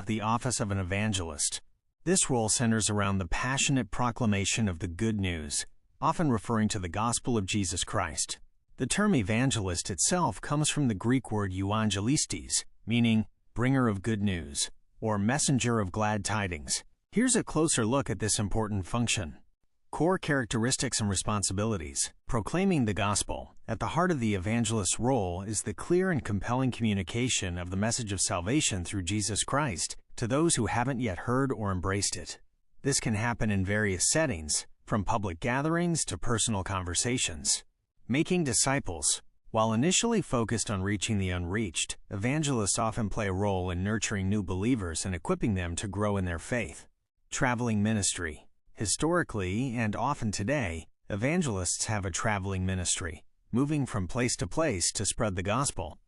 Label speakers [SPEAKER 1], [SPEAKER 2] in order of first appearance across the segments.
[SPEAKER 1] The office of an evangelist. This role centers around the passionate proclamation of the good news, often referring to the gospel of Jesus Christ. The term evangelist itself comes from the Greek word euangelistes, meaning bringer of good news, or messenger of glad tidings. Here's a closer look at this important function. Core characteristics and responsibilities. Proclaiming the gospel. At the heart of the evangelist's role is the clear and compelling communication of the message of salvation through Jesus Christ to those who haven't yet heard or embraced it. This can happen in various settings, from public gatherings to personal conversations. Making disciples. While initially focused on reaching the unreached, evangelists often play a role in nurturing new believers and equipping them to grow in their faith. Traveling ministry. Historically, and often today, evangelists have a traveling ministry, moving from place to spread the gospel.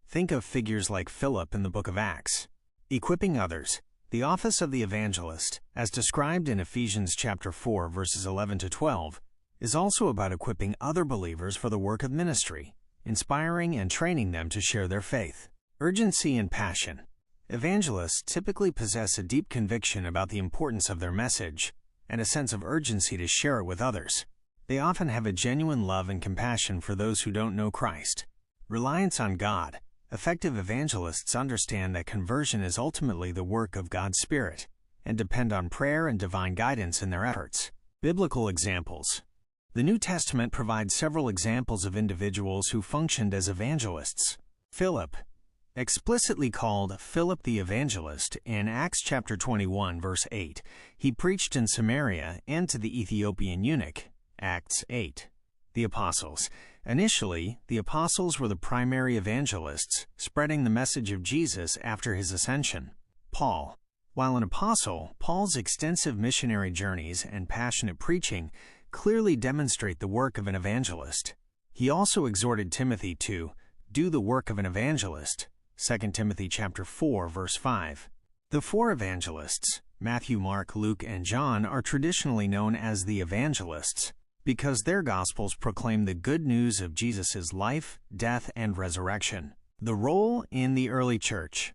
[SPEAKER 1] Think of figures like Philip in the book of Acts. Equipping others. The office of the evangelist, as described in Ephesians chapter 4, verses 11 to 12, is also about equipping other believers for the work of ministry, inspiring and training them to share their faith. Urgency and passion. Evangelists typically possess a deep conviction about the importance of their message and a sense of urgency to share it with others. They often have a genuine love and compassion for those who don't know Christ. Reliance on God. Effective evangelists understand that conversion is ultimately the work of God's Spirit and depend on prayer and divine guidance in their efforts. Biblical examples. The New Testament provides several examples of individuals who functioned as evangelists. Philip, explicitly called Philip the Evangelist in Acts chapter 21, verse 8, he preached in Samaria and to the Ethiopian eunuch, Acts 8. The Apostles. Initially, the apostles were the primary evangelists, spreading the message of Jesus after his ascension. Paul. While an apostle, Paul's extensive missionary journeys and passionate preaching clearly demonstrate the work of an evangelist. He also exhorted Timothy to do the work of an evangelist, 2 Timothy chapter 4, verse 5. The four evangelists, Matthew, Mark, Luke, and John, are traditionally known as the evangelists because their gospels proclaim the good news of Jesus' life, death, and resurrection. The role in the early church.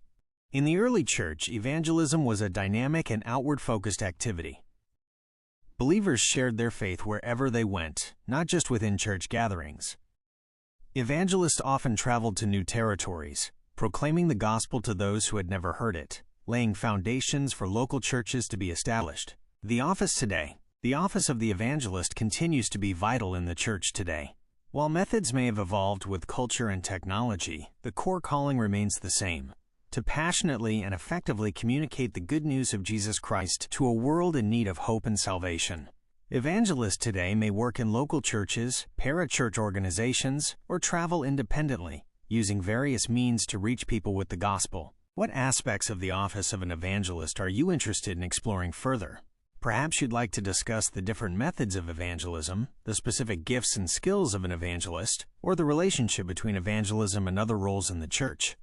[SPEAKER 1] In the early church, evangelism was a dynamic and outward-focused activity. Believers shared their faith wherever they went, not just within church gatherings. Evangelists often traveled to new territories, proclaiming the gospel to those who had never heard it, laying foundations for local churches to be established. The office today. The office of the evangelist continues to be vital in the church today. While methods may have evolved with culture and technology, the core calling remains the same: to passionately and effectively communicate the good news of Jesus Christ to a world in need of hope and salvation. Evangelists today may work in local churches, parachurch organizations, or travel independently, using various means to reach people with the gospel. What aspects of the office of an evangelist are you interested in exploring further? Perhaps you'd like to discuss the different methods of evangelism, the specific gifts and skills of an evangelist, or the relationship between evangelism and other roles in the church.